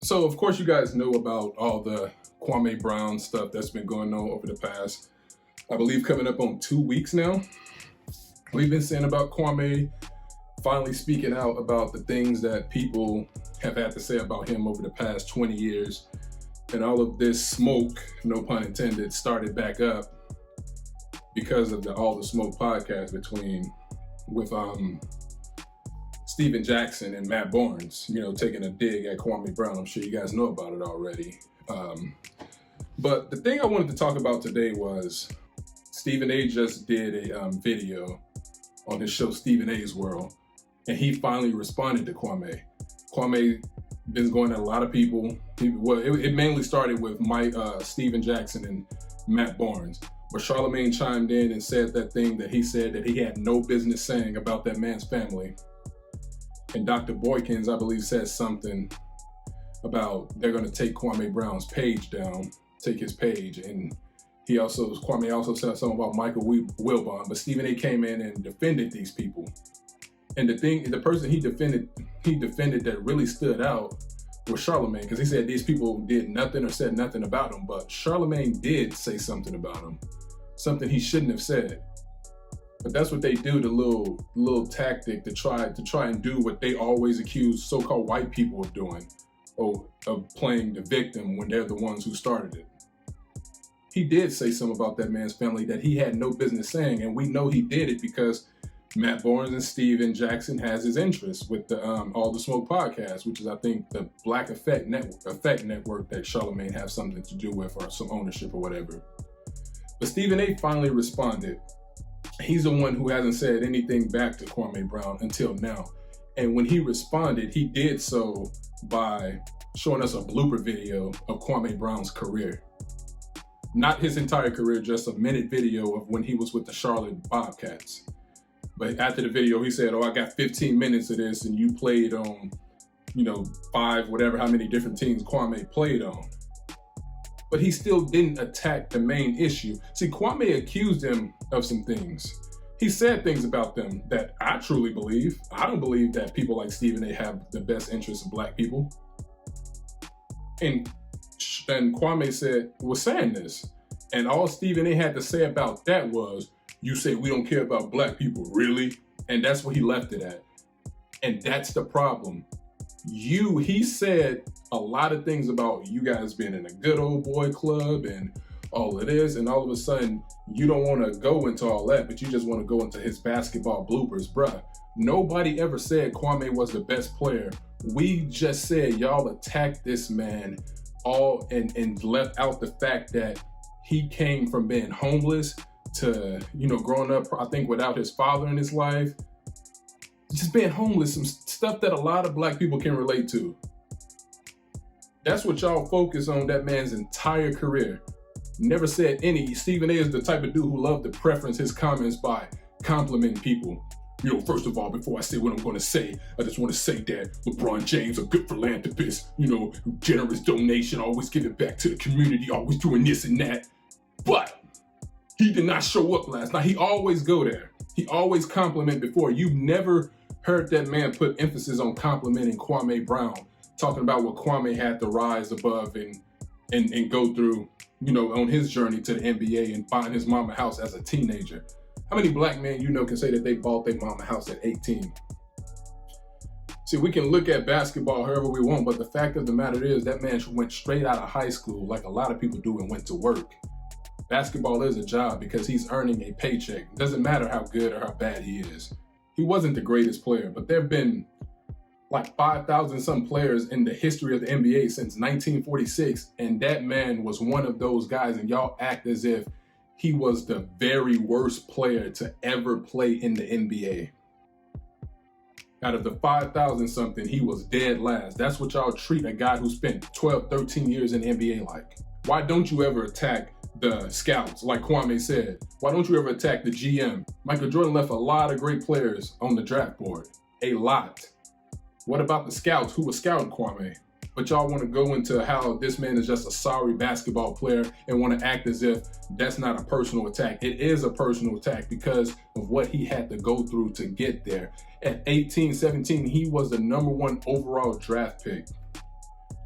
So, of course, you guys know about all the Kwame Brown stuff that's been going on over the past, I believe, coming up on 2 weeks now. We've been saying about Kwame finally speaking out about the things that people have had to say about him over the past 20 years. And all of this smoke, no pun intended, started back up because of the All the Smoke podcast with Steven Jackson and Matt Barnes, taking a dig at Kwame Brown. I'm sure you guys know about it already. But the thing I wanted to talk about today was Stephen A just did a video on his show Stephen A's World, and he finally responded to Kwame. Kwame been going at a lot of people. It mainly started with Steven Jackson and Matt Barnes, but Charlemagne chimed in and said that thing that he said that he had no business saying about that man's family. And Dr. Boykins, I believe, said something about they're going to take Kwame Brown's page down, take his page. And Kwame also said something about Michael Wilbon, but Stephen A came in and defended these people. And the person he defended that really stood out was Charlemagne, because he said these people did nothing or said nothing about him, but Charlemagne did say something about him, something he shouldn't have said. But that's what they do, the little tactic to try and do what they always accuse so-called white people of doing, or of playing the victim when they're the ones who started it. He did say something about that man's family that he had no business saying, and we know he did it because Matt Barnes and Steven Jackson has his interests with the All the Smoke podcast, which is, I think, the Black Effect Network that Charlemagne has something to do with, or some ownership or whatever. But Stephen A finally responded. He's the one who hasn't said anything back to Kwame Brown until now. And when he responded, he did so by showing us a blooper video of Kwame Brown's career. Not his entire career, just a minute video of when he was with the Charlotte Bobcats. But after the video, he said, I got 15 minutes of this, and you played on, 5, whatever, how many different teams Kwame played on. But he still didn't attack the main issue. See, Kwame accused him of some things. He said things about them that I truly believe. I don't believe that people like Stephen A have the best interests of Black people. And Kwame was saying this. And all Stephen A had to say about that was, you say we don't care about Black people, really? And that's what he left it at. And that's the problem. He said a lot of things about you guys being in a good old boy club and all it is, and all of a sudden you don't want to go into all that, but you just want to go into his basketball bloopers. Bruh, nobody ever said Kwame was the best player. We just said y'all attacked this man all and left out the fact that he came from being homeless to, growing up, I think, without his father in his life. Just being homeless, some stuff that a lot of Black people can relate to. That's what y'all focus on that man's entire career. Never said any. Stephen A is the type of dude who loved to preference his comments by complimenting people. First of all, before I say what I'm going to say, I just want to say that LeBron James, a good philanthropist, generous donation, always giving back to the community, always doing this and that. But he did not show up last night. He always go there. He always compliment before. You've never heard that man put emphasis on complimenting Kwame Brown, talking about what Kwame had to rise above and go through, on his journey to the NBA and buying his mama house as a teenager. How many Black men can say that they bought their mama house at 18? See, we can look at basketball however we want, but the fact of the matter is that man went straight out of high school like a lot of people do and went to work. Basketball is a job because he's earning a paycheck. It doesn't matter how good or how bad he is. He wasn't the greatest player, but there have been like 5,000 some players in the history of the NBA since 1946, and that man was one of those guys, and y'all act as if he was the very worst player to ever play in the NBA. Out of the 5,000 something, he was dead last. That's what y'all treat a guy who spent 12, 13 years in the NBA like. Why don't you ever attack the scouts, like Kwame said? Why don't you ever attack the GM? Michael Jordan left a lot of great players on the draft board. A lot. What about the scouts who were scouting Kwame? But y'all want to go into how this man is just a sorry basketball player and want to act as if that's not a personal attack. It is a personal attack because of what he had to go through to get there. At 18, 17, he was the #1 overall draft pick.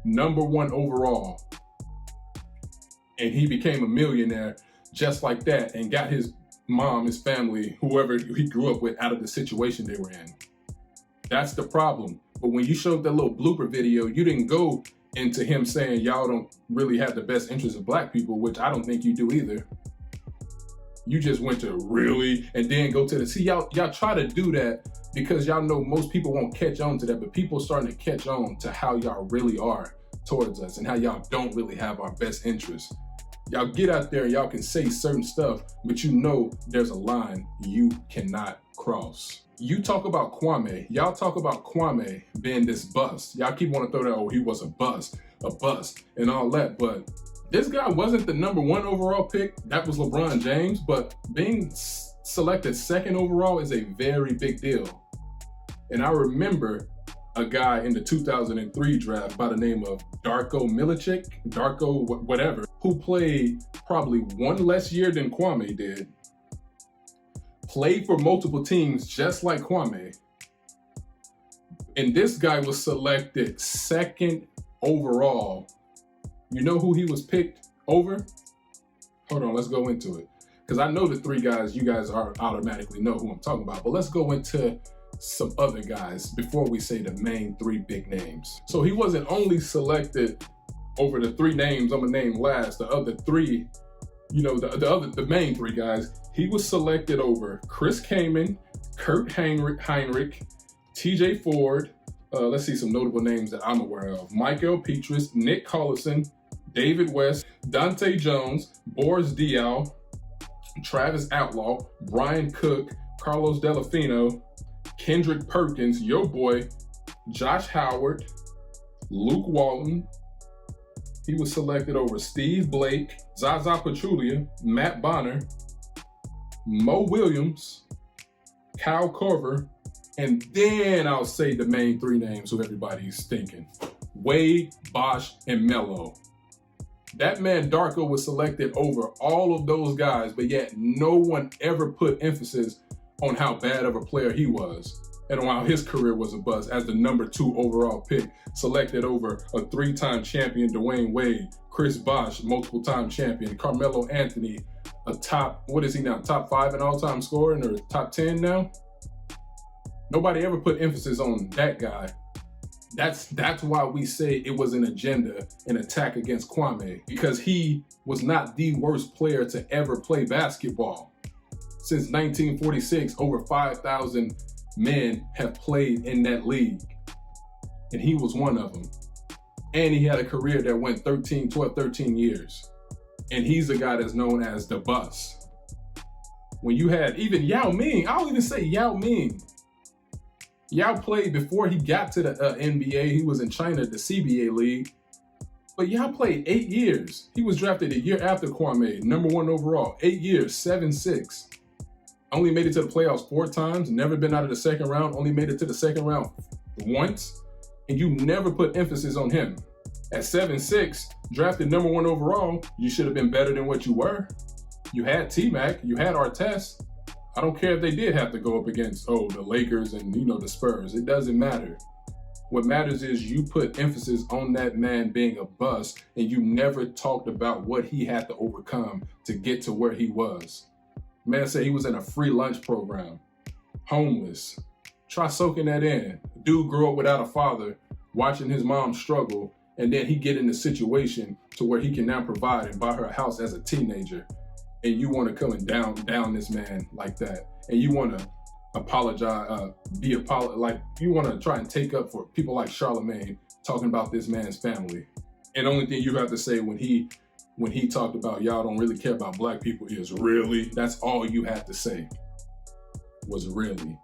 #1 overall. And he became a millionaire just like that and got his mom, his family, whoever he grew up with out of the situation they were in. That's the problem. But when you showed that little blooper video, you didn't go into him saying y'all don't really have the best interests of black people, which I don't think you do either. You just went to really, and then go to the, see, y'all try to do that because y'all know most people won't catch on to that, but people starting to catch on to how y'all really are towards us and how y'all don't really have our best interests. Y'all get out there and y'all can say certain stuff, but you know there's a line you cannot cross. You talk about Kwame, y'all talk about Kwame being this bust. Y'all keep wanting to throw that, oh, he was a bust, and all that, but this guy wasn't the #1 overall pick. That was LeBron James, but being selected 2nd overall is a very big deal. And I remember a guy in the 2003 draft by the name of Darko Miličić, whatever, who played probably 1 less year than Kwame did, played for multiple teams just like Kwame. And this guy was selected 2nd overall. You know who he was picked over? Hold on, let's go into it. Because I know the 3 guys, you guys are automatically know who I'm talking about, but let's go into some other guys before we say the main 3 big names. So he wasn't only selected over the 3 names I'm gonna name last, the other 3, you know, the main 3 guys, he was selected over Chris Kaman, Kurt Heinrich, TJ Ford, let's see some notable names that I'm aware of. Michael Petrus, Nick Collison, David West, Dante Jones, Boris Diaw, Travis Outlaw, Brian Cook, Carlos Delafino, Kendrick Perkins, yo boy, Josh Howard, Luke Walton. He was selected over Steve Blake, Zaza Pachulia, Matt Bonner, Mo Williams, Kyle Korver, and then I'll say the main 3 names who everybody's thinking. Wade, Bosh, and Melo. That man Darko was selected over all of those guys, but yet no one ever put emphasis on how bad of a player he was and on how his career was a bust as the #2 overall pick, selected over a 3-time champion Dwayne Wade, Chris Bosh, multiple-time champion, Carmelo Anthony, a top, what is he now, top 5 in all-time scoring or top 10 now? Nobody ever put emphasis on that guy. That's why we say it was an agenda, an attack against Kwame, because he was not the worst player to ever play basketball. Since 1946, over 5,000 men have played in that league, and he was one of them. And he had a career that went 13 years. And he's a guy that's known as the bust. When you had even Yao Ming, I'll even say Yao Ming. Yao played before he got to the NBA. He was in China, the CBA league. But Yao played 8 years. He was drafted a year after Kwame, #1 overall. 8 years, 7'6". Only made it to the playoffs 4 times, never been out of the 2nd round, only made it to the 2nd round once. And you never put emphasis on him. At 7'6", drafted #1 overall, you should have been better than what you were. You had T-Mac, you had Artest. I don't care if they did have to go up against, the Lakers and, the Spurs. It doesn't matter. What matters is you put emphasis on that man being a bust, and you never talked about what he had to overcome to get to where he was. Man said he was in a free lunch program, homeless. Try soaking that in. Dude grew up without a father, watching his mom struggle, and then he get in a situation to where he can now provide and buy her a house as a teenager. And you want to come and down this man like that, and you want to apologize, like you want to try and take up for people like Charlemagne talking about this man's family. And the only thing you have to say when he talked about y'all don't really care about black people is really. That's all you had to say was really.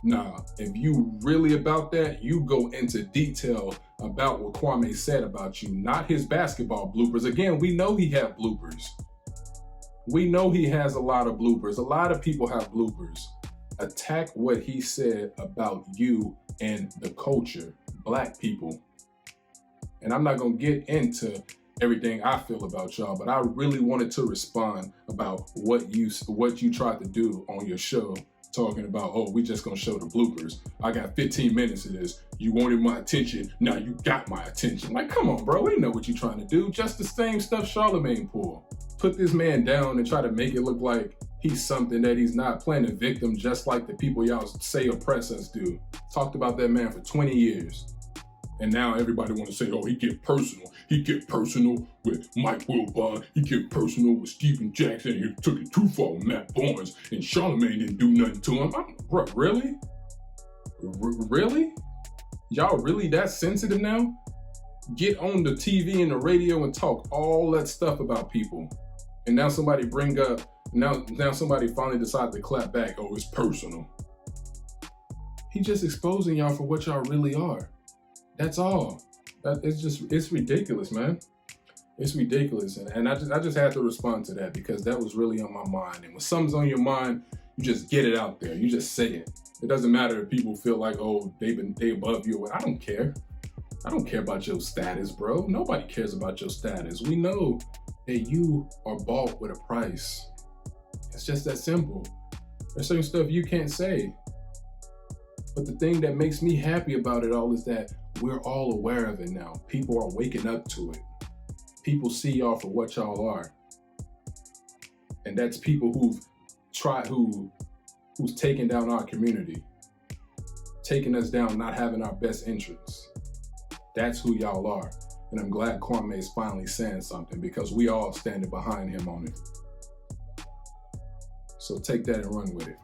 Nah, if you really about that, you go into detail about what Kwame said about you, not his basketball bloopers. Again, we know he had bloopers. We know he has a lot of bloopers. A lot of people have bloopers. Attack what he said about you and the culture, black people. And I'm not gonna get into everything I feel about y'all, but I really wanted to respond about what you tried to do on your show talking about, oh, we just gonna show the bloopers. I got 15 minutes of this. You wanted my attention, now you got my attention. Like, come on, bro, we know what you're trying to do. Just the same stuff Charlemagne pulled. Put this man down and try to make it look like he's something that he's not, playing a victim just like the people y'all say oppress us do. Talked about that man for 20 years. And now everybody want to say, oh, he get personal. He get personal with Mike Wilbon. He get personal with Stephen Jackson. He took it too far with Matt Barnes. And Charlemagne didn't do nothing to him. Bro, really? Really? Y'all really that sensitive now? Get on the TV and the radio and talk all that stuff about people. And now somebody bring up, now somebody finally decide to clap back. Oh, it's personal. He just exposing y'all for what y'all really are. That's all. It's ridiculous, man. It's ridiculous. And I just had to respond to that because that was really on my mind. And when something's on your mind, you just get it out there. You just say it. It doesn't matter if people feel like, oh, they above you. I don't care. I don't care about your status, bro. Nobody cares about your status. We know that you are bought with a price. It's just that simple. There's certain stuff you can't say. But the thing that makes me happy about it all is that we're all aware of it now. People are waking up to it. People see y'all for what y'all are. And that's people who's taken down our community, taking us down, not having our best interests. That's who y'all are. And I'm glad Kwame is finally saying something because we all standing behind him on it. So take that and run with it.